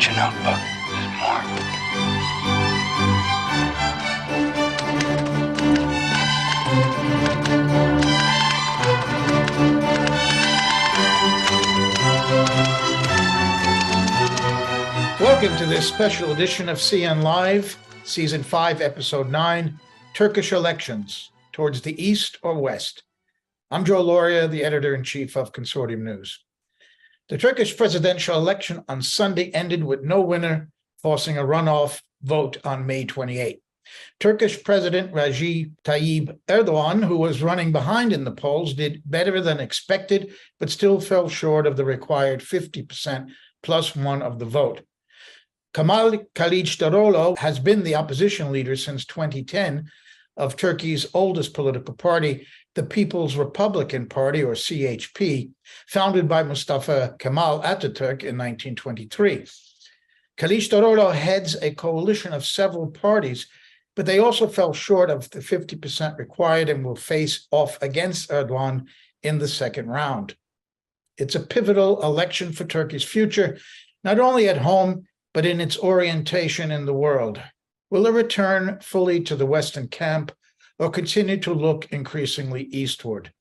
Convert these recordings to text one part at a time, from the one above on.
got your notebook. There's more. Welcome to this special edition of CN Live, Season 5, Episode 9, Turkish Elections, Towards the East or West. I'm Joe Loria, the editor-in-chief of Consortium News. The Turkish presidential election on Sunday ended with no winner, forcing a runoff vote on May 28. Turkish President Recep Tayyip Erdogan, who was running behind in the polls, did better than expected, but still fell short of the required 50% plus one of the vote. Kemal Kılıçdaroğlu has been the opposition leader since 2010 of Turkey's oldest political party, the People's Republican Party, or CHP, founded by Mustafa Kemal Atatürk in 1923. Kılıçdaroğlu heads a coalition of several parties, but they also fell short of the 50% required and will face off against Erdogan in the second round. It's a pivotal election for Turkey's future, not only at home, but in its orientation in the world. Will it return fully to the Western camp or continue to look increasingly eastward?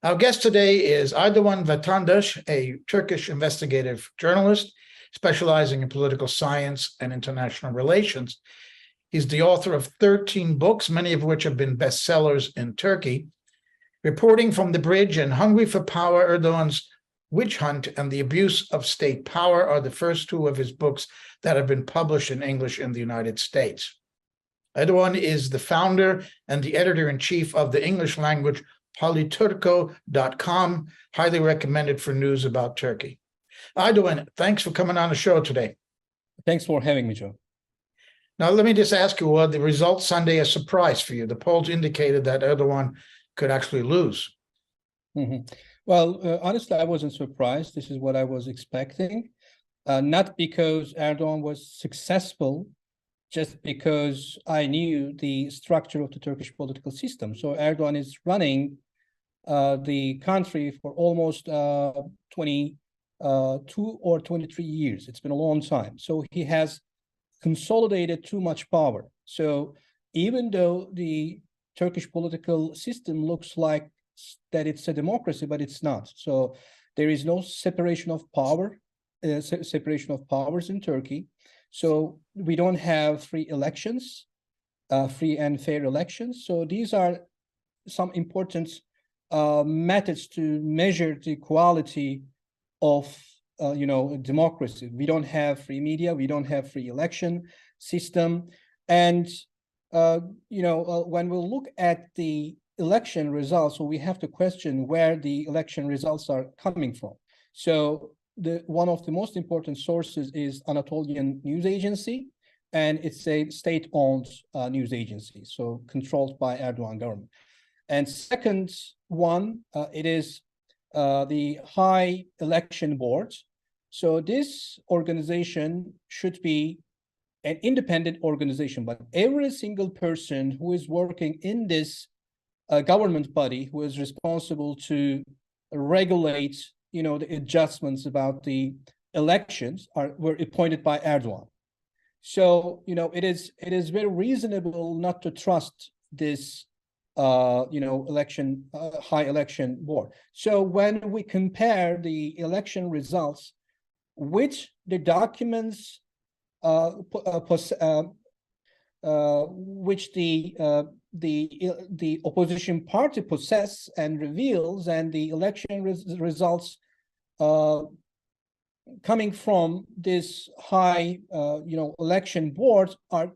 Our guest today is Aydogan Vatandas, a Turkish investigative journalist specializing in political science and international relations. He's the author of 13 books, many of which have been bestsellers in Turkey. Reporting from the Bridge and Hungry for Power, Erdogan's Witch Hunt and the Abuse of State Power are the first two of his books that have been published in English in the United States. Aydogan is the founder and the editor-in-chief of the English language Politurco.com, highly recommended for news about Turkey. Aydogan, thanks for coming on the show today. Thanks for having me, Joe. Now, let me just ask you, were the results Sunday a surprise for you? The polls indicated that Erdogan could actually lose. Mm-hmm. Well, honestly, I wasn't surprised. This is what I was expecting. Not because Erdogan was successful, just because I knew the structure of the Turkish political system. So Erdogan is running the country for almost 22 or 23 years. It's been a long time. So he has consolidated too much power. So even though the Turkish political system looks like that it's a democracy, but it's not. So there is no separation of power, separation of powers in Turkey. So we don't have free elections, free and fair elections. So these are some important methods to measure the quality of democracy. We don't have free media, we don't have free election system, and when we look at the election results, so we have to question where the election results are coming from. So one of the most important sources is Anatolian News Agency, and it's a state-owned news agency, so controlled by Erdogan government. And second one, it is the High Election Board. So this organization should be an independent organization, but every single person who is working in this government body who is responsible to regulate, the adjustments about the elections were appointed by Erdogan. So, it is very reasonable not to trust this, high election board. So when we compare the election results with the documents which the opposition party possess and reveals, and the election results coming from this high election board are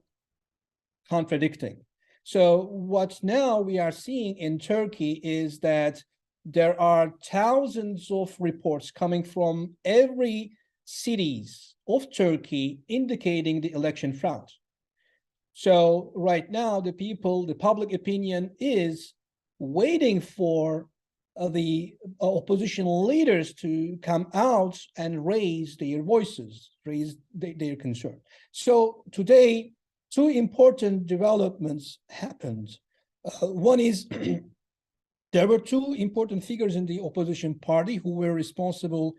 contradicting. So what now we are seeing in Turkey is that there are thousands of reports coming from every cities of Turkey indicating the election fraud. So right now, the public opinion is waiting for the opposition leaders to come out and raise their voices, raise their concern. So today, two important developments happened. One is there were two important figures in the opposition party who were responsible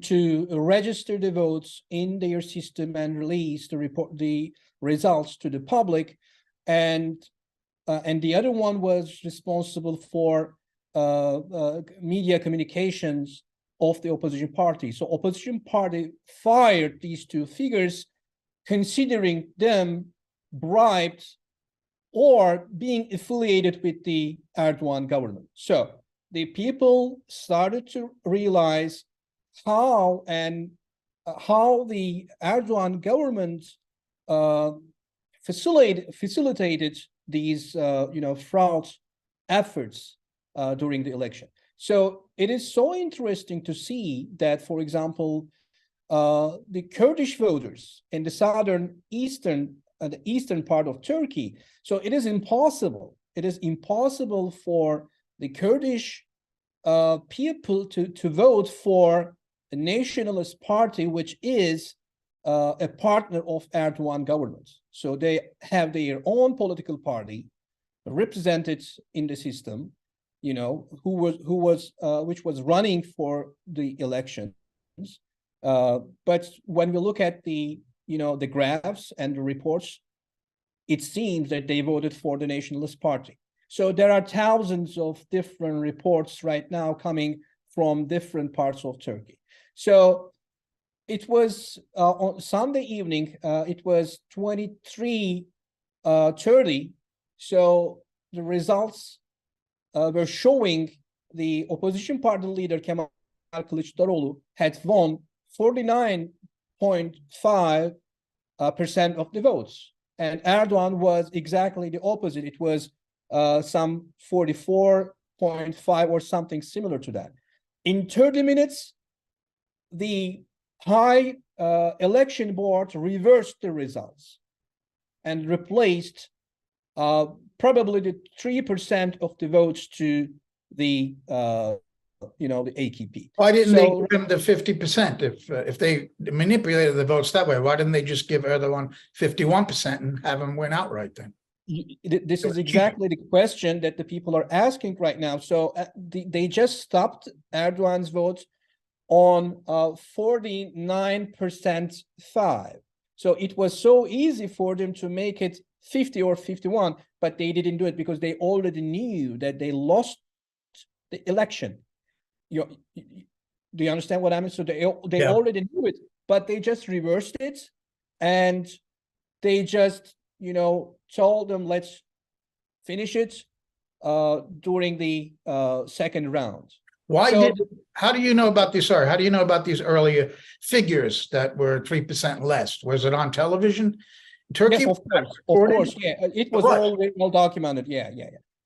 to register the votes in their system and release the results to the public, and the other one was responsible for media communications of the opposition party. So opposition party fired these two figures, considering them bribed or being affiliated with the Erdogan government. So the people started to realize how the Erdogan government facilitated these fraud efforts during the election. So it is so interesting to see that, for example, the Kurdish voters in the the eastern part of Turkey. So it is impossible. It is impossible for the Kurdish people to vote for a nationalist party, which is a partner of Erdogan government. So they have their own political party represented in the system, which was running for the elections. But when we look at the graphs and the reports, it seems that they voted for the nationalist party. So there are thousands of different reports right now coming from different parts of Turkey. So it was on Sunday evening, it was 23:30. So the results were showing the opposition party leader Kemal Kılıçdaroğlu had won 49.5% of the votes. And Erdogan was exactly the opposite. It was some 44.5 or something similar to that. In 30 minutes, the high election board reversed the results and replaced probably the 3% of the votes to the the AKP. Why didn't they give him the 50%? If they manipulated the votes that way, why didn't they just give Erdogan 51% and have him win outright then? This is exactly the question that the people are asking right now. So they just stopped Erdogan's votes on 49% 5. So it was so easy for them to make it 50 or 51, but they didn't do it because they already knew that they lost the election. Do you understand what I mean? So they already knew it, but they just reversed it, and they just told them, let's finish it during the second round. How do you know about these? Sorry, how do you know about these earlier figures that were 3% less? Was it on television? Turkey? Yes, of course. Yeah, it was all well documented. Yeah.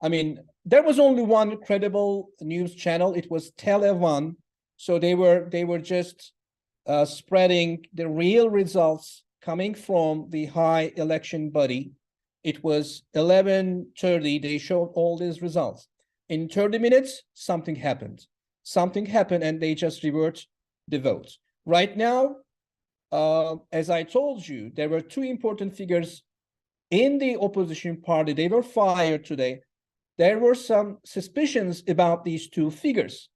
I mean, there was only one credible news channel. It was Tele1. So they were just spreading the real results coming from the high election body. It was 11:30. They showed all these results. In 30 minutes, something happened. And they just revert the votes. Right now, as I told you, there were two important figures in the opposition party. They were fired today. There were some suspicions about these two figures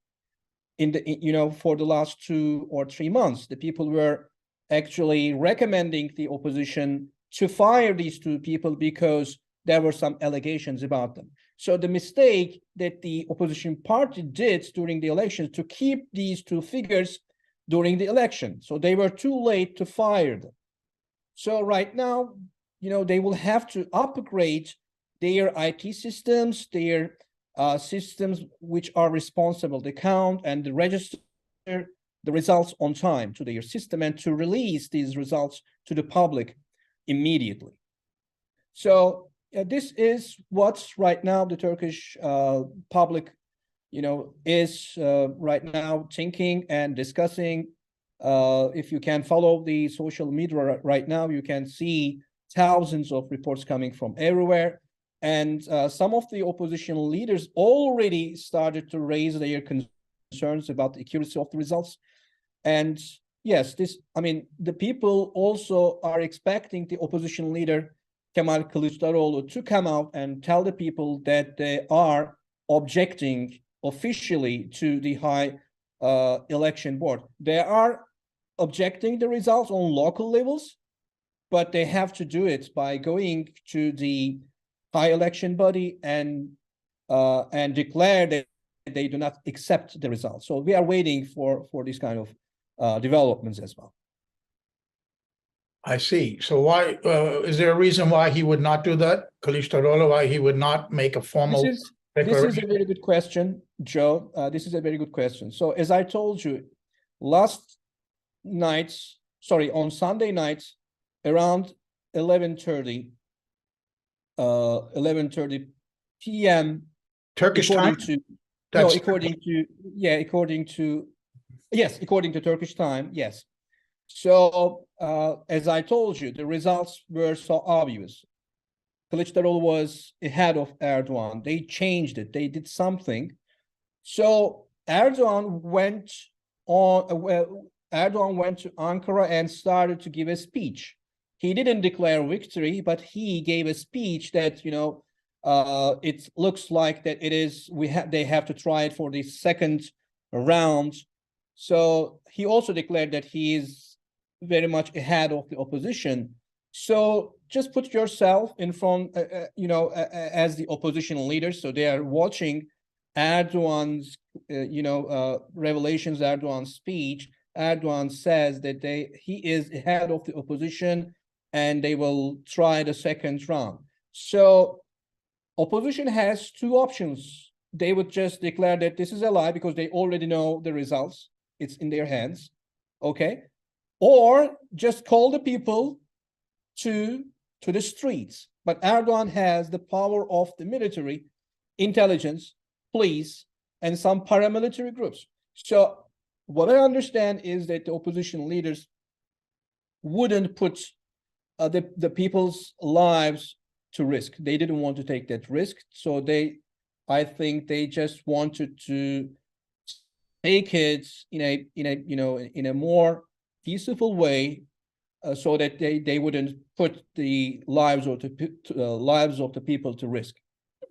for the last 2 or 3 months. The people were actually recommending the opposition to fire these two people because there were some allegations about them. So the mistake that the opposition party did during the elections to keep these two figures during the election. So they were too late to fire them. So right now, they will have to upgrade their IT systems, their systems which are responsible to count and register the results on time to their system and to release these results to the public immediately. So this is what's right now the Turkish public, is right now thinking and discussing. If you can follow the social media right now, you can see thousands of reports coming from everywhere. And some of the opposition leaders already started to raise their concerns about the accuracy of the results. And yes, the people also are expecting the opposition leader, Kemal Kılıçdaroğlu, to come out and tell the people that they are objecting officially to the high election board. They are objecting the results on local levels, but they have to do it by going to the high election body and declare that they do not accept the results. So we are waiting for this kind of developments as well. I see. So why is there a reason why he would not do that, Kılıçdaroğlu? Why he would not make a formal This is declaration? a very good question, Joe. This is a very good question. So as I told you, last night, on Sunday night, around 11:30 p.m. Turkish time? According to Turkish time, yes. So as I told you, the results were so obvious. Kılıçdaroğlu was ahead of Erdogan. They changed it. They did something. So Erdogan went to Ankara and started to give a speech. He didn't declare victory, but he gave a speech that, it looks like that they have to try it for the second round. So he also declared that he is very much ahead of the opposition. So just put yourself in front, as the opposition leader. So they are watching Erdogan's, revelations, Erdogan's speech. Erdogan says that he is ahead of the opposition and they will try the second round. So opposition has two options. They would just declare that this is a lie because they already know the results. It's in their hands. Okay. Or just call the people to the streets. But Erdogan has the power of the military, intelligence, police, and some paramilitary groups. So what I understand is that the opposition leaders wouldn't put the people's lives to risk. They didn't want to take that risk. So I think they just wanted to take it in a more peaceful way, so that they wouldn't put the lives of the people to risk.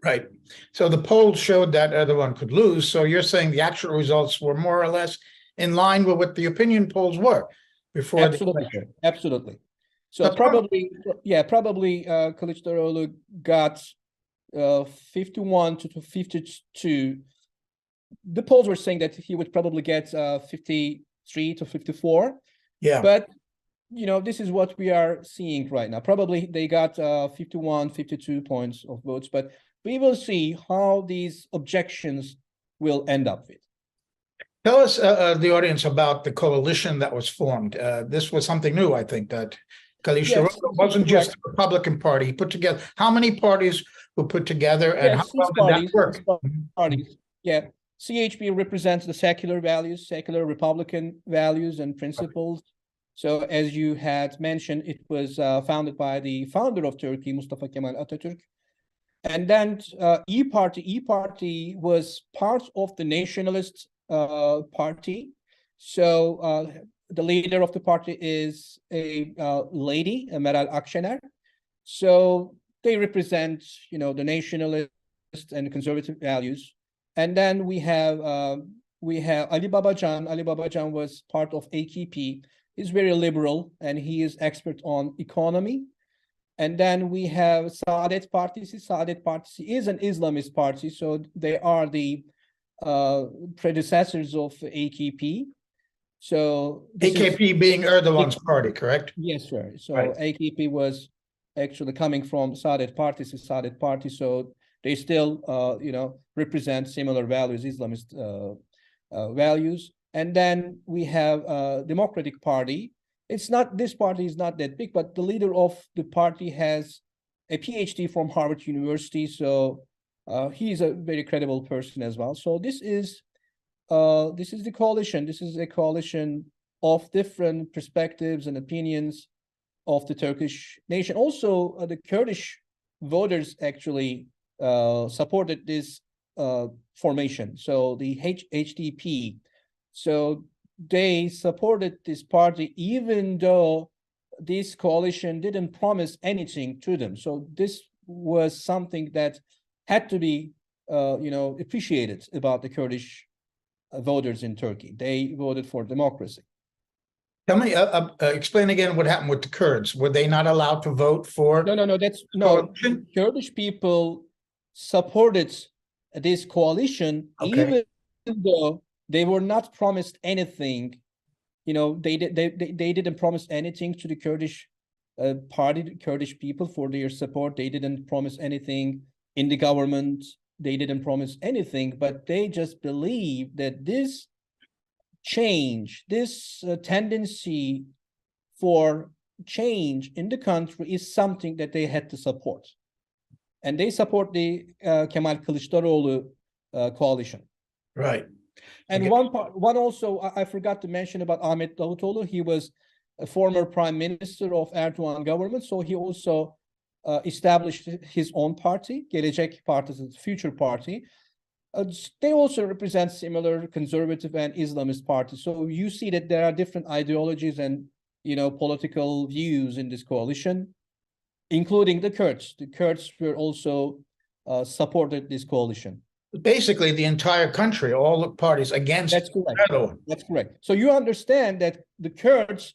Right. So the polls showed that Erdogan could lose. So you're saying the actual results were more or less in line with what the opinion polls were before the election. Absolutely. So probably Kılıçdaroğlu got 51 to 52. The polls were saying that he would probably get 53 to 54. Yeah. But this is what we are seeing right now. Probably they got 51, 52 points of votes, but we will see how these objections will end up with. Tell us, the audience, about the coalition that was formed. This was something new, I think, that Kılıçdaroğlu wasn't just the Republican Party. He put together, how many parties were put together, and how well did that work? Parties. Yeah. CHP represents the secular values, secular Republican values and principles. So as you had mentioned, it was founded by the founder of Turkey, Mustafa Kemal Atatürk. And then E-Party was part of the nationalist party. So the leader of the party is a lady, Meral Akşener. So they represent, the nationalist and conservative values. And then we have Ali Babacan. Ali Babacan was part of AKP. He's very liberal and he is expert on economy. And then we have Saadet Partisi. Saadet Partisi is an Islamist party, so they are the predecessors of AKP. So AKP being Erdogan's party, correct? Yes, sir. So right. AKP was actually coming from Saadet Partisi, Saadet Party. So they still, represent similar values, Islamist values. And then we have Democratic Party. This party is not that big, but the leader of the party has a PhD from Harvard University. So he's a very credible person as well. So this is the coalition. This is a coalition of different perspectives and opinions of the Turkish nation. Also, the Kurdish voters actually supported this formation. So the HDP. So they supported this party, even though this coalition didn't promise anything to them. So this was something that had to be, appreciated about the Kurdish voters in Turkey. They voted for democracy. Tell me, explain again what happened with the Kurds. Were they not allowed to vote for? No. That's no. Coalition? Kurdish people supported this coalition, Okay. even though they were not promised anything. They didn't promise anything to the Kurdish party, the Kurdish people, for their support. They didn't promise anything in the government. They didn't promise anything, but they just believe that this change, this tendency for change in the country is something that they had to support. And they support the Kemal Kılıçdaroğlu coalition. Right. And one also, I forgot to mention about Ahmet Davutoğlu. He was a former prime minister of Erdogan government, so he also established his own party, Gelecek Partisi, future party. They also represent similar conservative and Islamist parties. So you see that there are different ideologies and political views in this coalition, including the Kurds. The Kurds were also supported this coalition. Basically, the entire country, all the parties against Erdogan. That's correct. So you understand that the Kurds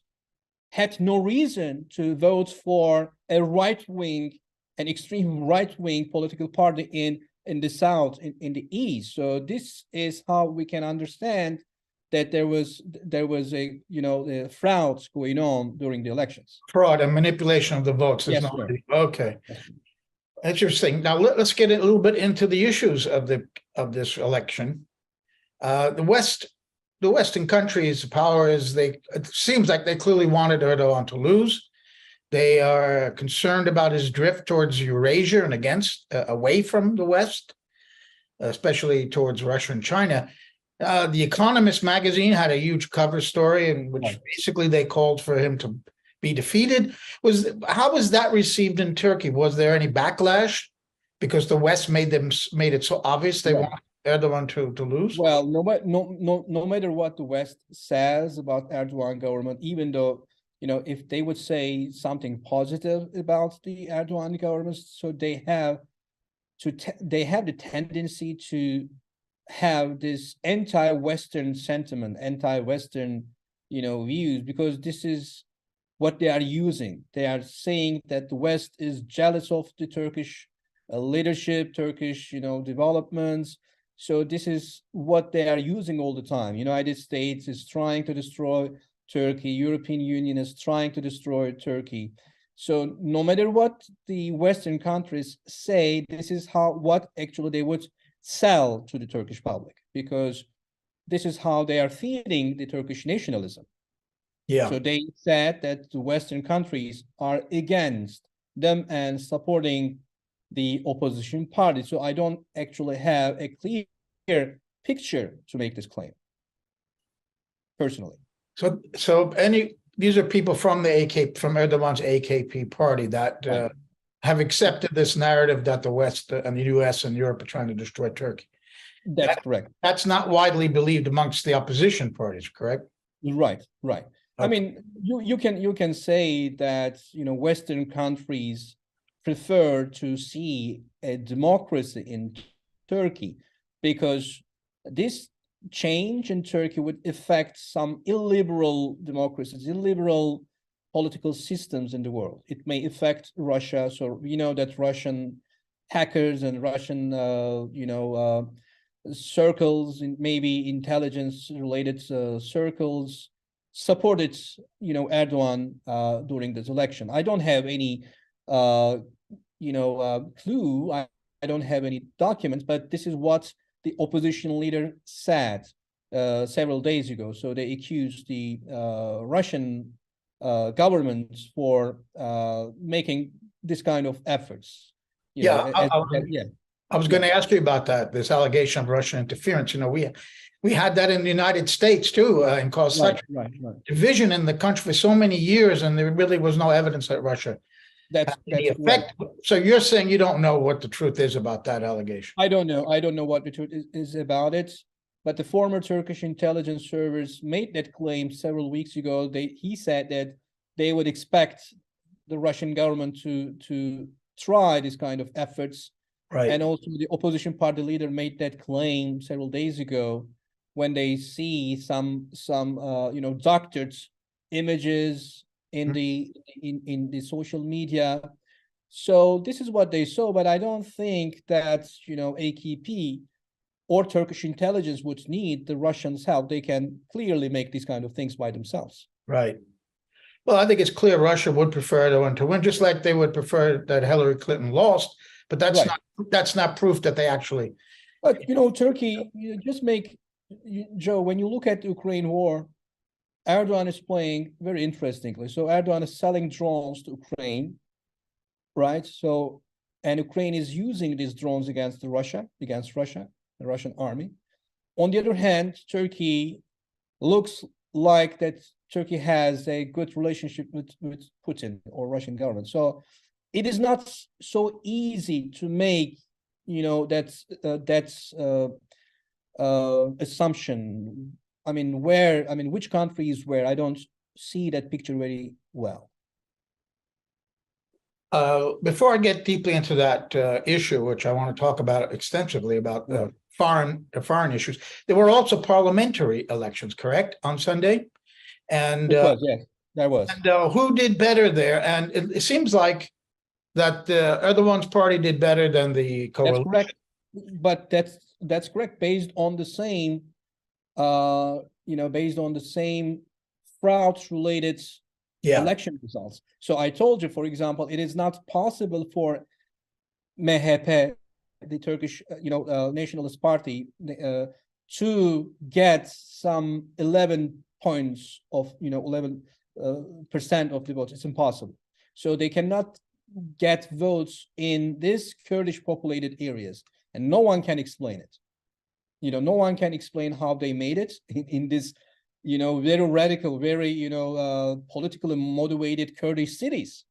had no reason to vote for a right-wing, an extreme right-wing political party in the south, in the east. So this is how we can understand that there was a the frauds going on during the elections. Fraud and manipulation of the votes. Yes, okay. Interesting. Now let's get a little bit into the issues of this election. The Western countries' powers, it seems like they clearly wanted Erdogan to lose. They are concerned about his drift towards Eurasia and away from the West, especially towards Russia and China. The Economist magazine had a huge cover story in which basically they called for him to be defeated. How was that received in Turkey? Was there any backlash because the West made it so obvious they wanted Erdogan to lose? Well, no matter what the West says about Erdogan government, even though if they would say something positive about the Erdogan government, so they have the tendency to have this anti-Western sentiment, anti-Western views, because this is what they are using. They are saying that the West is jealous of the Turkish leadership, Turkish developments. So this is what they are using all the time. United States is trying to destroy Turkey. European Union is trying to destroy Turkey. So no matter what the Western countries say, this is what actually they would sell to the Turkish public, because this is how they are feeding the Turkish nationalism. Yeah. So they said that the Western countries are against them and supporting the opposition party. So I don't actually have a clear picture to make this claim, personally. So these are people from Erdogan's AKP party that have accepted this narrative that the West and the US and Europe are trying to destroy Turkey. That's correct. That's not widely believed amongst the opposition parties, correct? Right. Okay. I mean, you can say that Western countries prefer to see a democracy in Turkey, because this change in Turkey would affect some illiberal democracies, illiberal political systems in the world. It may affect Russia. So that Russian hackers and Russian circles, maybe intelligence related circles, supported Erdogan during this election. I don't have any clue. I don't have any documents, but this is what the opposition leader said several days ago. So they accused the Russian government for making this kind of efforts. I was going to ask you about that, this allegation of Russian interference. We had that in the United States too, and caused such division in the country for so many years, and there really was no evidence that Russia that's the effect. Right. So you're saying you don't know what the truth is about that allegation? I don't know. I don't know what the truth is about it. But the former Turkish intelligence service made that claim several weeks ago. He said that they would expect the Russian government to try this kind of efforts. Right. And also the opposition party leader made that claim several days ago. when they see some doctored images in the social media. So this is what they saw, but I don't think that AKP or Turkish intelligence would need the Russians' help. They can clearly make these kind of things by themselves. Right. Well, I think it's clear Russia would prefer to win, just like they would prefer that Hillary Clinton lost. But that's not proof that they actually. But Turkey, Joe, when you look at the Ukraine war, Erdogan is playing very interestingly. So Erdogan is selling drones to Ukraine, right? So, and Ukraine is using these drones against Russia, the Russian army. On the other hand, Turkey looks like that Turkey has a good relationship with Putin or Russian government. So it is not so easy to make, that's assumption. Which country is where? I don't see that picture very well. Before I get deeply into that issue, which I want to talk about extensively about foreign issues, there were also parliamentary elections, correct, on Sunday? And yes, there was. And who did better there? And it seems like that Erdogan's party did better than the coalition. That's correct, but that's correct based on the same, fraud-related election results. So I told you, for example, it is not possible for MHP, the Turkish, nationalist party, to get some 11 points of, 11% of the votes. It's impossible. So they cannot get votes in these Kurdish populated areas, and no one can explain it. No one can explain how they made it in this, very radical, very, politically motivated Kurdish cities.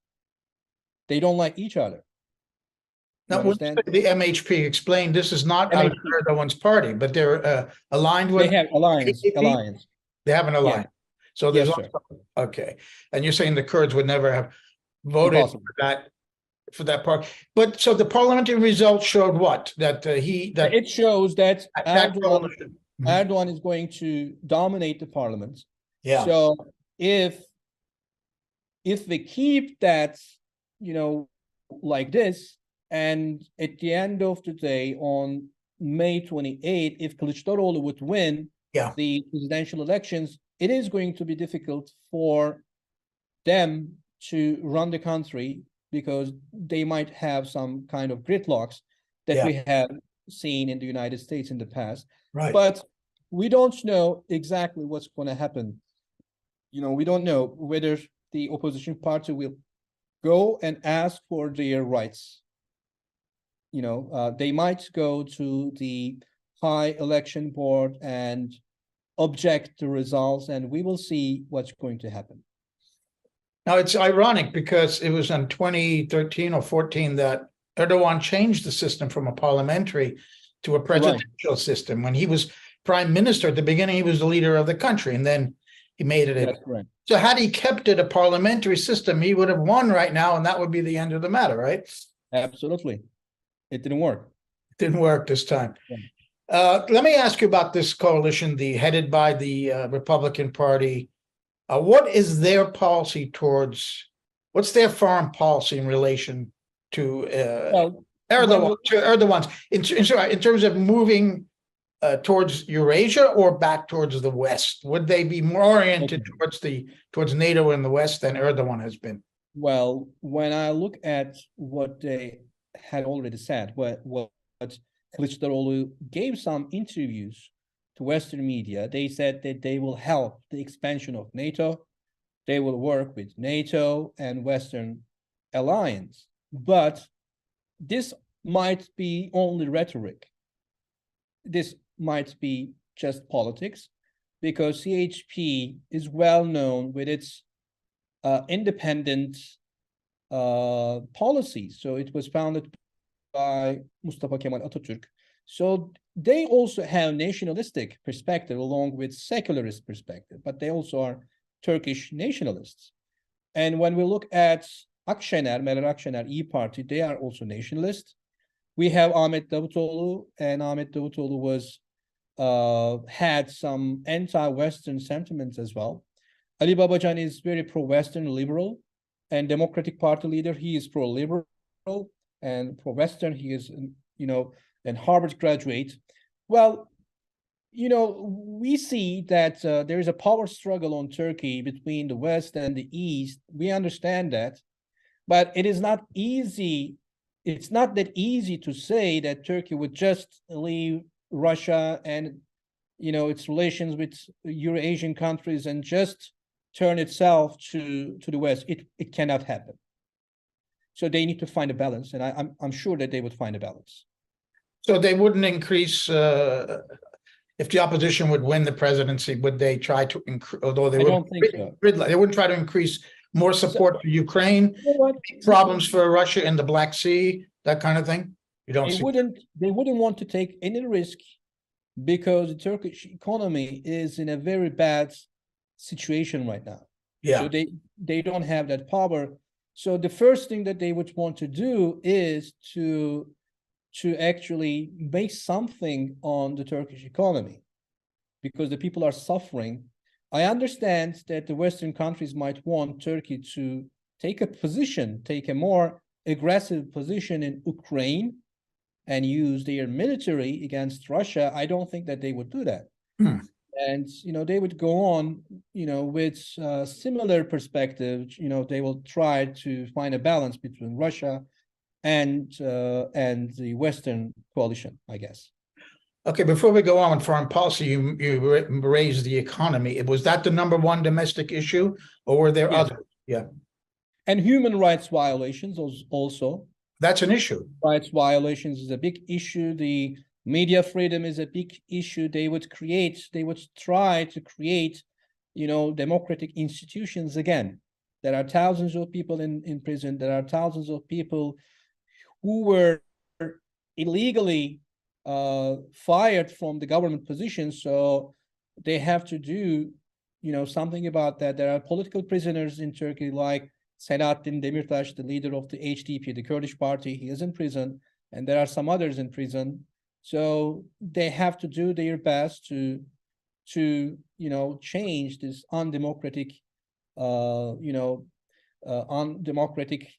They don't like each other. Now, when the MHP explained, this is not Erdogan's party, but they're aligned with. They have alliance. They have an alliance. Yeah. So there's okay. And you're saying the Kurds would never have voted for that part. But so the parliamentary results showed what? It shows that Erdogan is going to dominate the parliament. Yeah. So if we keep that, like this, and at the end of the day, on May 28th, if Kılıçdaroğlu would win the presidential elections, it is going to be difficult for them to run the country, because they might have some kind of gridlocks that we have seen in the United States in the past. Right. But we don't know exactly what's going to happen. We don't know whether the opposition party will go and ask for their rights. They might go to the High Election Board and object the results, and we will see what's going to happen. Now, it's ironic because it was in 2013 or 14 that Erdogan changed the system from a parliamentary to a presidential system. When he was prime minister at the beginning, he was the leader of the country, and then he made it. That's correct. So had he kept it a parliamentary system, he would have won right now, and that would be the end of the matter, right? Absolutely. It didn't work. It didn't work this time. Yeah. Let me ask you about this coalition, headed by the Republican Party. What is their policy what's their foreign policy in relation to Erdogan's, in terms of moving towards Eurasia or back towards the West? Would they be more oriented towards NATO in the West than Erdogan has been? Well, when I look at what they had already said, what Kılıçdaroğlu gave some interviews to Western media, they said that they will help the expansion of NATO. They will work with NATO and Western alliance. But this might be only rhetoric. This might be just politics, because CHP is well known with its independent policies. So it was founded by Mustafa Kemal Atatürk. So they also have nationalistic perspective along with secularist perspective, but they also are Turkish nationalists. And when we look at Meral Akşener, E-Party, they are also nationalists. We have Ahmet Davutoğlu, and Ahmet Davutoğlu was had some anti-Western sentiments as well. Ali Babacan is very pro-Western liberal, and Democratic Party leader, he is pro-liberal and pro-Western. He is, an Harvard graduate. Well, we see that there is a power struggle on Turkey between the West and the East. We understand that, but it is not easy. It's not that easy to say that Turkey would just leave Russia and, its relations with Eurasian countries and just turn itself to the West. It cannot happen. So they need to find a balance, and I'm sure that they would find a balance. So they wouldn't increase, if the opposition would win the presidency, would they try to increase, although they don't think so. They wouldn't try to increase more support for Ukraine, problems for Russia in the Black Sea, that kind of thing? You don't They see. wouldn't want to take any risk because the Turkish economy is in a very bad situation right now. Yeah. So they don't have that power. So the first thing that they would want to do is to actually make something on the Turkish economy, because the people are suffering. I understand that the Western countries might want Turkey to take a more aggressive position in Ukraine and use their military against Russia. I don't think that they would do that. And, they would go on, with similar perspectives. They will try to find a balance between Russia and the Western coalition, I guess. Okay, before we go on with foreign policy, you raised the economy. Was that the number one domestic issue, or were there others? Yeah. And human rights violations also. That's an issue. Rights violations is a big issue. The media freedom is a big issue. They would try to create, democratic institutions again. There are thousands of people in prison. There are thousands of people who were illegally fired from the government positions. So they have to do, something about that. There are political prisoners in Turkey, like Selahattin Demirtas, the leader of the HDP, the Kurdish party. He is in prison, and there are some others in prison. So they have to do their best to change this undemocratic, undemocratic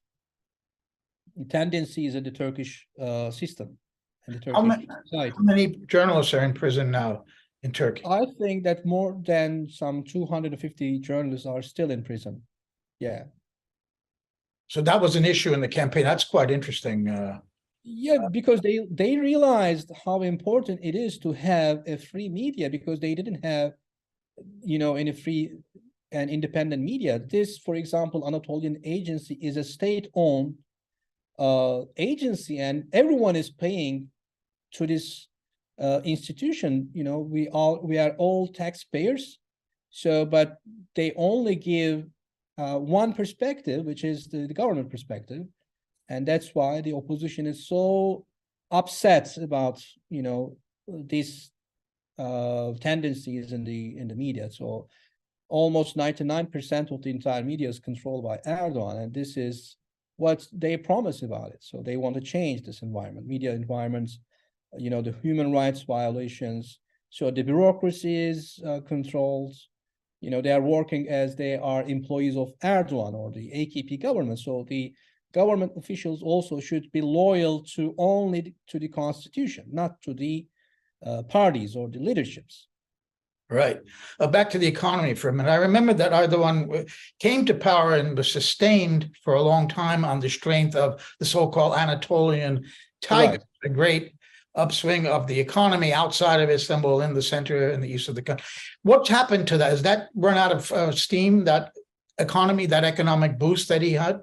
tendencies in the Turkish system and the Turkish society. How many journalists are in prison now in Turkey? I think that more than some 250 journalists are still in prison. Yeah. So that was an issue in the campaign. That's quite interesting. Yeah, because they realized how important it is to have a free media, because they didn't have, any free and independent media. This, for example, Anatolian Agency is a state-owned agency, and everyone is paying to this institution. We are all taxpayers. So, but they only give one perspective, which is the government perspective. And that's why the opposition is so upset about, these tendencies in the media. So almost 99% of the entire media is controlled by Erdogan, and this is what they promise about it. So they want to change this environment, media environments, the human rights violations. So the bureaucracy is controlled. They are working as they are employees of Erdogan or the AKP government. So the government officials also should be loyal only to the constitution, not to the parties or the leaderships. Right. Back to the economy for a minute. I remember that Aydogan came to power and was sustained for a long time on the strength of the so-called Anatolian tiger, a great upswing of the economy outside of Istanbul, in the center and the east of the country. What's happened to that? Has that run out of steam, that economy, that economic boost that he had?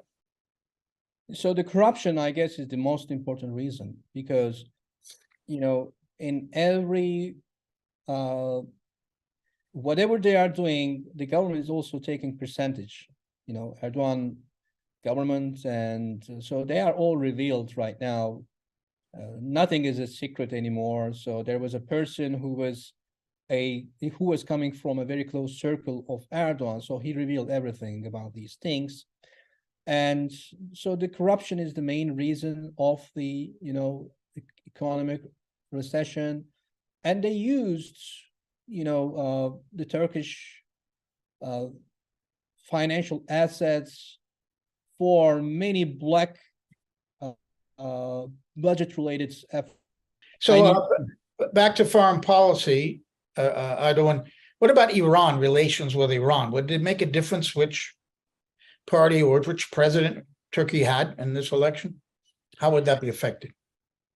So the corruption, I guess, is the most important reason, because, in every whatever they are doing, the government is also taking percentage. Erdogan government, and so they are all revealed right now. Nothing is a secret anymore. So there was a person who was coming from a very close circle of Erdogan, so he revealed everything about these things. And so the corruption is the main reason of the economic recession. and they used, the Turkish financial assets for many black budget-related efforts. So back to foreign policy, Aydogan, what about Iran, relations with Iran? Would it make a difference which party or which president Turkey had in this election? How would that be affected?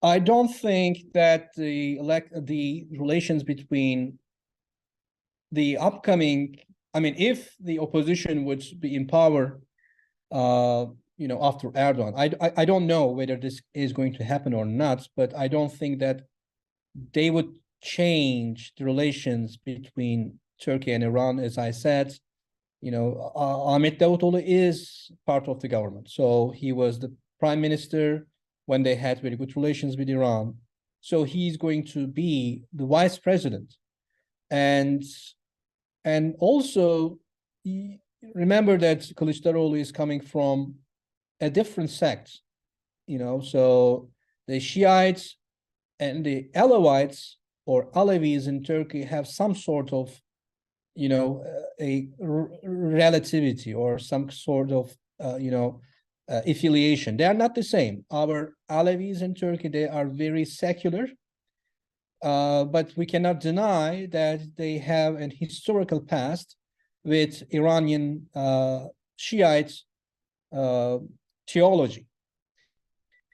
I don't think that the relations between the upcoming, if the opposition would be in power, after Erdogan, I don't know whether this is going to happen or not, but I don't think that they would change the relations between Turkey and Iran. As I said, Ahmet Davutoğlu is part of the government, so he was the prime minister when they had very good relations with Iran. So he's going to be the vice president, and also remember that Kılıçdaroğlu is coming from a different sect, so the Shiites and the Alawites or Alevis in Turkey have some sort of, a relativity or some sort of, affiliation. They are not the same. Our Alevis in Turkey, they are very secular, but we cannot deny that they have an historical past with Iranian Shiite theology.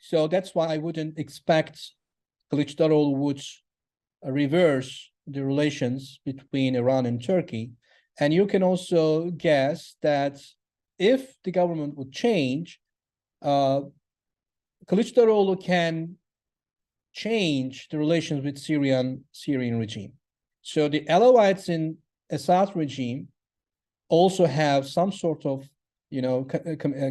So that's why I wouldn't expect Kılıçdaroğlu would reverse the relations between Iran and Turkey. And you can also guess that if the government would change, Kılıçdaroğlu can change the relations with Syrian regime. So the Alawites in Assad regime also have some sort of,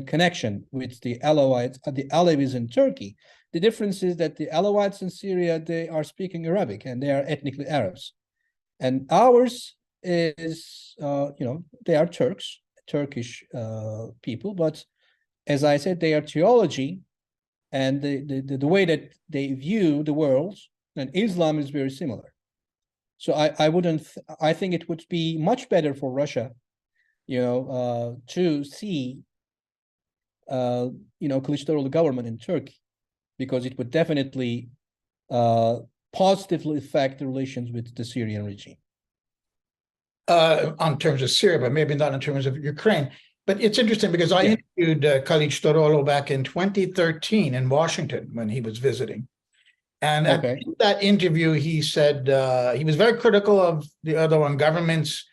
connection with the Alawites, the Alevis in Turkey. The difference is that the Alawites in Syria, they are speaking Arabic and they are ethnically Arabs. And ours is, they are Turkish people, but as I said, their theology and the way that they view the world and Islam is very similar. So I think it would be much better for Russia, to see, Kılıçdaroğlu government in Turkey, because it would definitely positively affect the relations with the Syrian regime. On terms of Syria, but maybe not in terms of Ukraine. But it's interesting because I interviewed Kılıçdaroğlu back in 2013 in Washington when he was visiting. And at that interview, he said he was very critical of the Erdogan government's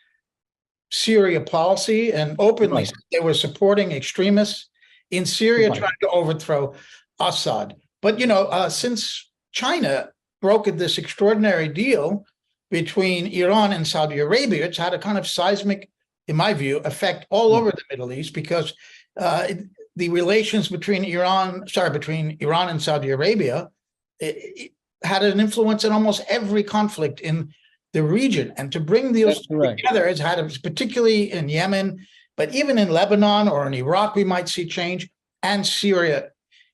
Syria policy and openly said they were supporting extremists in Syria trying to overthrow Assad. But, since China brokered this extraordinary deal between Iran and Saudi Arabia, it's had a kind of seismic, in my view, effect all over the Middle East, because the relations between Iran and Saudi Arabia it had an influence in almost every conflict in the region. And to bring those together has had, particularly in Yemen, but even in Lebanon or in Iraq, we might see change, and Syria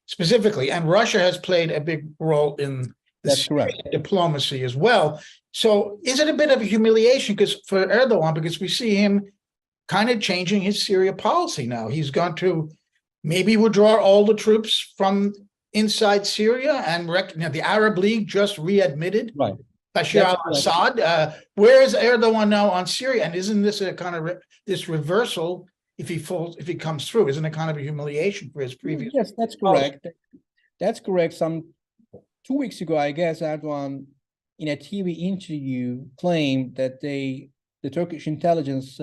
specifically. And Russia has played a big role in the diplomacy as well. So is it a bit of a humiliation for Erdogan, because we see him kind of changing his Syria policy now? He's going to maybe withdraw all the troops from inside Syria, and the Arab League just readmitted Bashar al-Assad. Where is Erdogan now on Syria? And isn't this a kind of this reversal? If he comes through, isn't it kind of a humiliation for his previous? Yes, that's correct. That's correct. Some 2 weeks ago, I guess, Erdogan, in a TV interview, claimed that the Turkish intelligence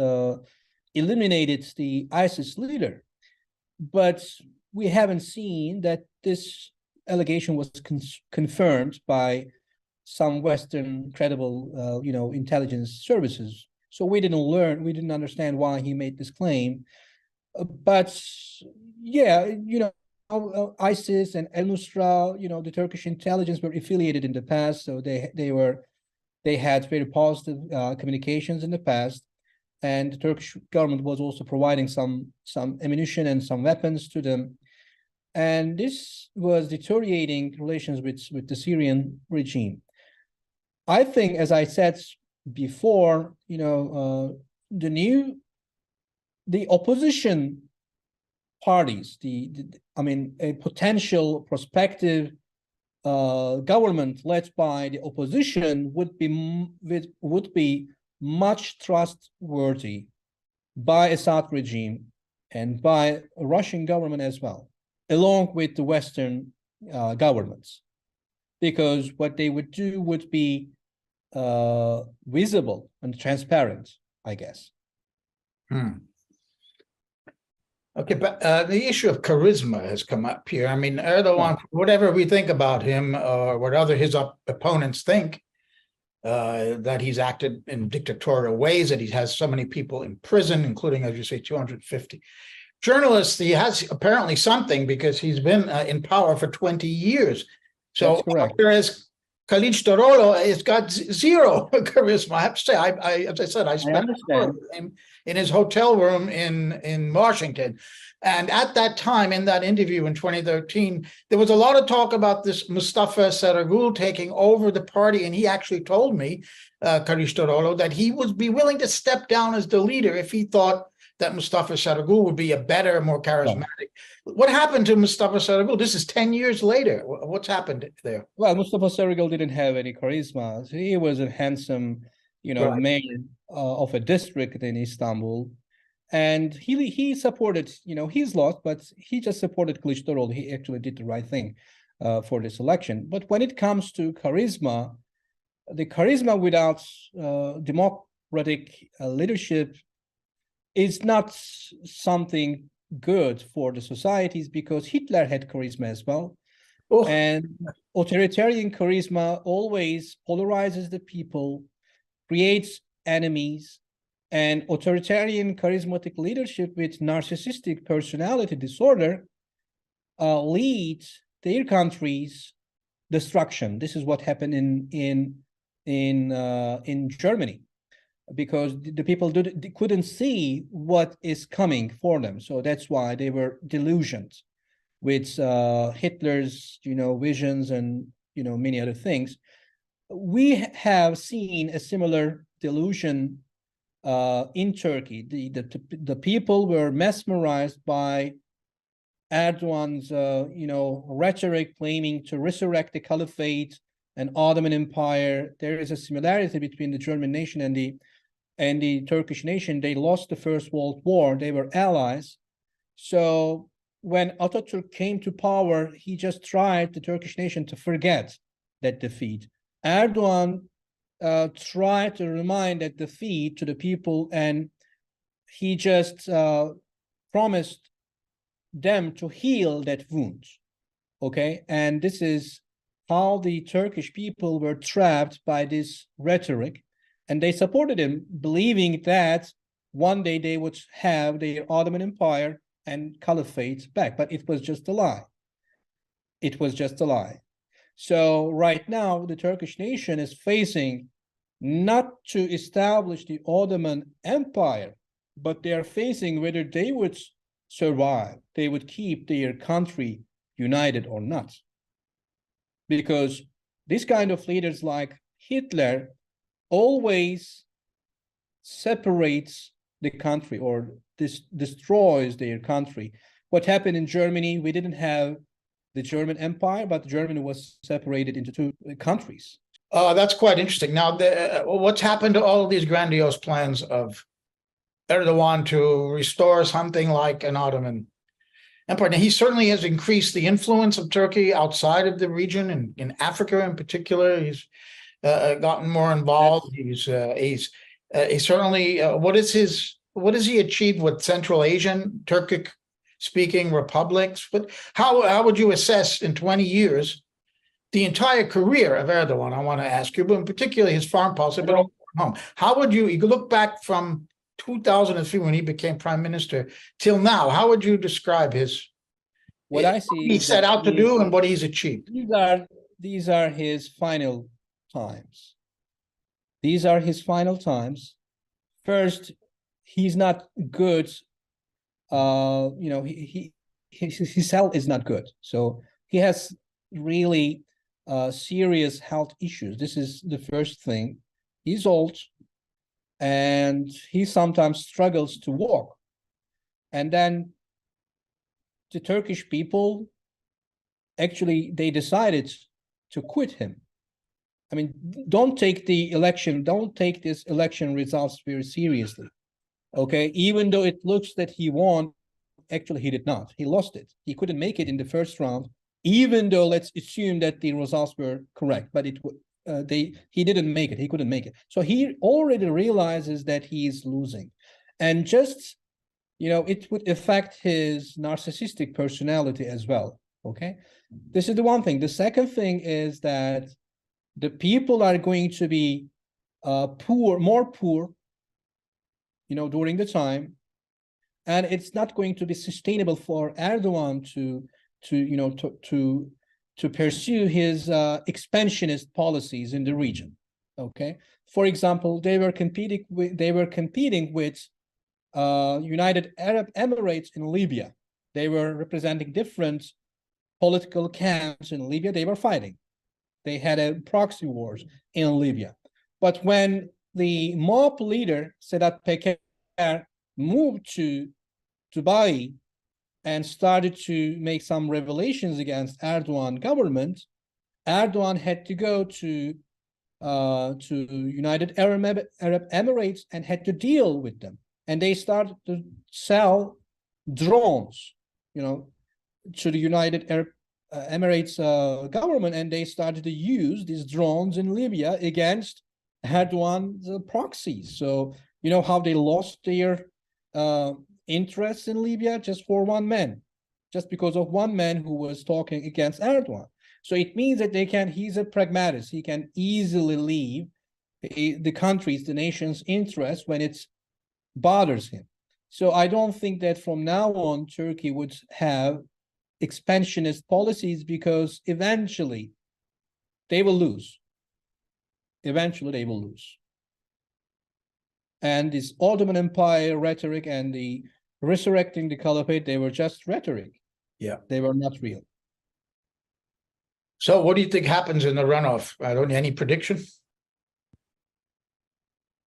eliminated the ISIS leader, but we haven't seen that this allegation was confirmed by some Western credible, intelligence services. So we didn't understand why he made this claim. But yeah, ISIS and al-Nusra, the Turkish intelligence were affiliated in the past, so they had very positive communications in the past, and the Turkish government was also providing some ammunition and some weapons to them, and this was deteriorating relations with the Syrian regime. I think, as I said before, the opposition parties, I mean, a potential prospective government led by the opposition would be much trustworthy by Assad regime and by Russian government as well, along with the Western governments, because what they would do would be visible and transparent, I guess. Okay, but the issue of charisma has come up here. I mean, Erdogan, whatever we think about him or what his opponents think, that he's acted in dictatorial ways, that he has so many people in prison, including, as you say, 250 journalists. He has apparently something because he's been in power for 20 years. So whereas Kılıçdaroğlu has got zero charisma, I have to say, as I said, I spent in his hotel room in Washington. And at that time, in that interview in 2013, there was a lot of talk about this Mustafa Sarıgül taking over the party. And he actually told me, Kılıçdaroğlu, that he would be willing to step down as the leader if he thought that Mustafa Sarıgül would be a better, more charismatic. What happened to Mustafa Sarıgül? This is 10 years later. What's happened there? Well, Mustafa Sarıgül didn't have any charisma. He was a handsome, mayor of a district in Istanbul. And he supported, he's lost, but he just supported Kılıçdaroğlu. He actually did the right thing for this election. But when it comes to charisma, the charisma without democratic leadership is not something good for the societies, because Hitler had charisma as well. And authoritarian charisma always polarizes the people, creates enemies, and authoritarian charismatic leadership with narcissistic personality disorder leads their countries' destruction. This is what happened in Germany, because the people couldn't see what is coming for them. So that's why they were delusioned with Hitler's, visions and, many other things. We have seen a similar delusion in Turkey. The people were mesmerized by Erdogan's, rhetoric claiming to resurrect the caliphate and Ottoman Empire. There is a similarity between the German nation and the Turkish nation. They lost the First World War. They were allies. So when Atatürk came to power, he just tried the Turkish nation to forget that defeat. Erdogan tried to remind that defeat to the people, and he just promised them to heal that wound. Okay, and this is how the Turkish people were trapped by this rhetoric, and they supported him, believing that one day they would have their Ottoman Empire and caliphate back. But it was just a lie. It was just a lie. So right now, the Turkish nation is facing not to establish the Ottoman Empire, but they are facing whether they would survive, they would keep their country united or not. Because this kind of leaders like Hitler always separates the country or destroys their country. What happened in Germany, we didn't have the German Empire, but Germany was separated into two countries. That's quite interesting. Now, what's happened to all of these grandiose plans of Erdogan to restore something like an Ottoman Empire? Now, he certainly has increased the influence of Turkey outside of the region, and in Africa in particular. He's gotten more involved. He's certainly what has he achieved with Central Asian, Turkic-speaking republics? But how would you assess in 20 years the entire career of Erdogan? I want to ask you, but in particular his foreign policy, but also home. How would you look back from 2003 when he became prime minister till now? How would you describe what I see he set out to do and what he's achieved? These are his final times. These are his final times. First, he's not good. His health is not good. So he has really serious health issues. This is the first thing. He's old, and he sometimes struggles to walk. And then the Turkish people, actually, they decided to quit him. I mean, don't take this election results very seriously, okay? Even though it looks that he won, actually he did not. He lost it. He couldn't make it in the first round, even though let's assume that the results were correct, but he didn't make it. He couldn't make it. So he already realizes that he is losing. And just, it would affect his narcissistic personality as well, okay? This is the one thing. The second thing is that the people are going to be more poor, during the time, and it's not going to be sustainable for Erdogan to pursue his expansionist policies in the region. Okay, for example, they were competing with United Arab Emirates in Libya. They were representing different political camps in Libya. They were fighting. They had a proxy wars in Libya. But when the mob leader, Sedat Peker, moved to Dubai and started to make some revelations against Erdogan government, Erdogan had to go to United Arab Emirates and had to deal with them. And they started to sell drones, to the United Arab Emirates government, and they started to use these drones in Libya against Erdogan's proxies. So how they lost their interests in Libya just for one man, just because of one man who was talking against Erdogan. So it means that he's a pragmatist. He can easily leave the country's, the nation's interest when it bothers him. So I don't think that from now on Turkey would have expansionist policies, because eventually they will lose. Eventually they will lose. And this Ottoman Empire rhetoric and the resurrecting the caliphate, they were just rhetoric. Yeah. They were not real. So what do you think happens in the runoff? Any prediction?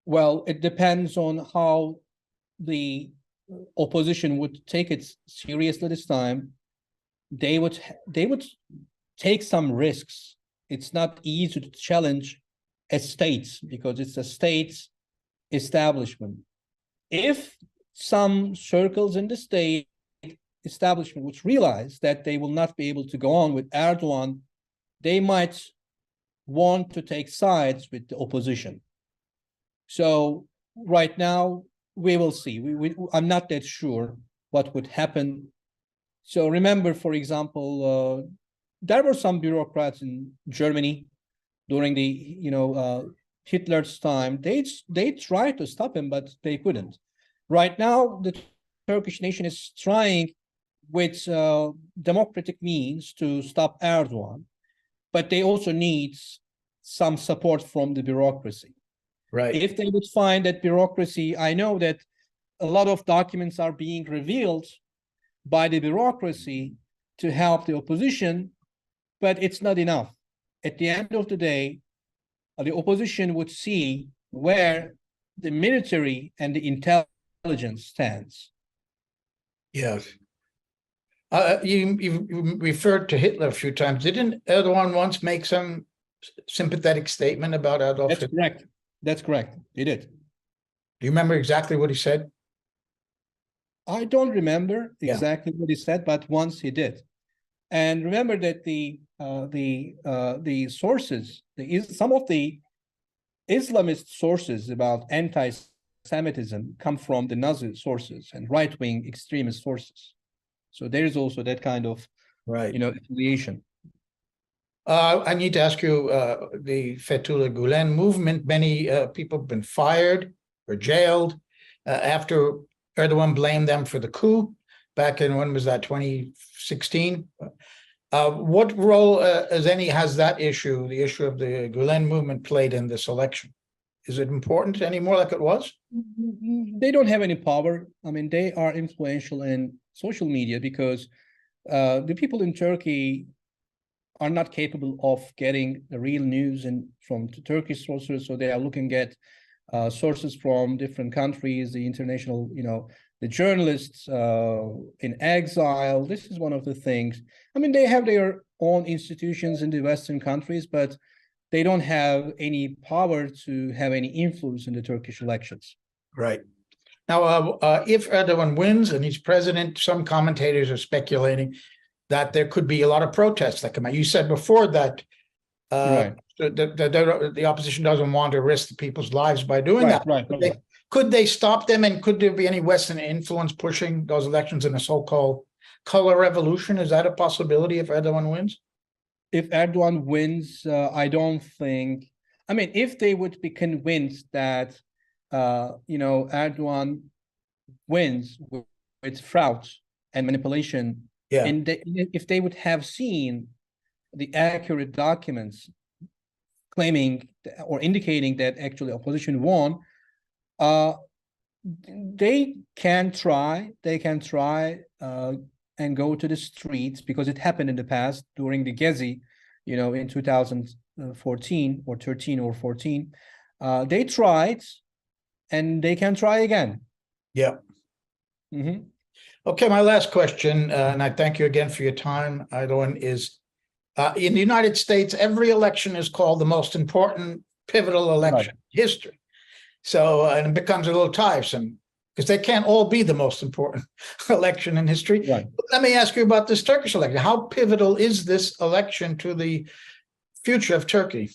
Well, it depends on how the opposition would take it seriously this time. They would take some risks. It's not easy to challenge a state, because it's a state establishment. If some circles in the state establishment would realize that they will not be able to go on with Erdogan, they might want to take sides with the opposition. So right now, we will see. I'm not that sure what would happen. So remember, for example, there were some bureaucrats in Germany during the Hitler's time. They tried to stop him, but they couldn't. Right now, the Turkish nation is trying with democratic means to stop Erdogan, but they also need some support from the bureaucracy. Right. If they would find that bureaucracy, I know that a lot of documents are being revealed by the bureaucracy to help the opposition, but it's not enough. At the end of the day, the opposition would see where the military and the intelligence stands. Yes. You referred to Hitler a few times. Didn't Erdogan once make some sympathetic statement about Adolf Hitler? Correct. That's correct. He did. Do you remember exactly what he said? I don't remember exactly what he said, but once he did. And remember that the sources, some of the Islamist sources about anti-Semitism come from the Nazi sources and right-wing extremist sources. So there is also that kind of affiliation. I need to ask you, the Fethullah Gulen movement, many people have been fired or jailed after Erdogan blamed them for the coup back in, when was that, 2016? What role, has that issue, the issue of the Gulen movement, played in this election? Is it important anymore like it was? They don't have any power. I mean, they are influential in social media because the people in Turkey are not capable of getting the real news from the Turkish sources, so they are looking at sources from different countries, the international, the journalists in exile. This is one of the things. I mean, they have their own institutions in the Western countries, but they don't have any power to have any influence in the Turkish elections. Right. Now, if Erdogan wins and he's president, some commentators are speculating that there could be a lot of protests that come out. You said before that Right. the opposition doesn't want to risk the people's lives by doing that. Right. Could they stop them, and could there be any Western influence pushing those elections in a so-called color revolution? Is that a possibility if Erdogan wins? If Erdogan wins, I don't think. I mean, if they would be convinced that Erdogan wins with fraud and manipulation, and if they would have seen the accurate documents claiming or indicating that actually opposition won, they can try and go to the streets, because it happened in the past during the Gezi, in 2014 or 13 or 14. They tried, and they can try again. Yeah. Mm-hmm. Okay, my last question, and I thank you again for your time, Aydogan, is in the United States, every election is called the most important pivotal election in history. So, and it becomes a little tiresome because they can't all be the most important election in history. Right. Let me ask you about this Turkish election. How pivotal is this election to the future of Turkey?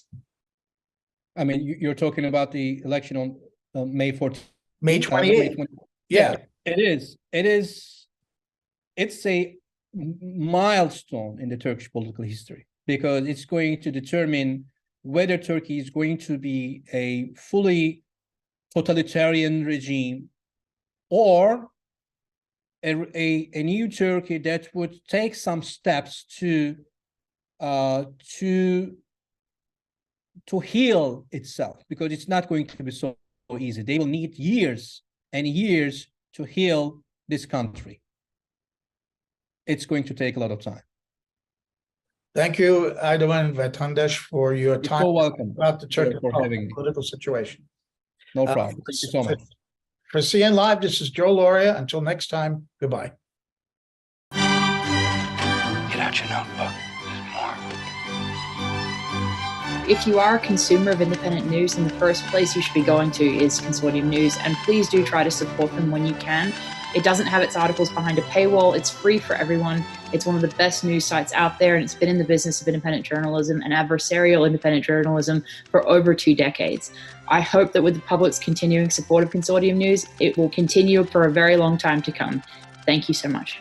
I mean, you're talking about the election on May 14th. May 28th. Yeah, it is. It's a milestone in the Turkish political history, because it's going to determine whether Turkey is going to be a fully totalitarian regime or a new Turkey that would take some steps to heal itself, because it's not going to be so easy. They will need years and years to heal this country. It's going to take a lot of time. Thank you, Aydogan Vatandas, for your time. You're so welcome. About the Turkish political situation. No problem. Thank you so much. For CN Live, this is Joe Loria. Until next time, goodbye. Get out your notebook. There's more. If you are a consumer of independent news, then the first place you should be going to is Consortium News, and please do try to support them when you can. It doesn't have its articles behind a paywall. It's free for everyone. It's one of the best news sites out there, and it's been in the business of independent journalism and adversarial independent journalism for over 2 decades. I hope that with the public's continuing support of Consortium News, it will continue for a very long time to come. Thank you so much.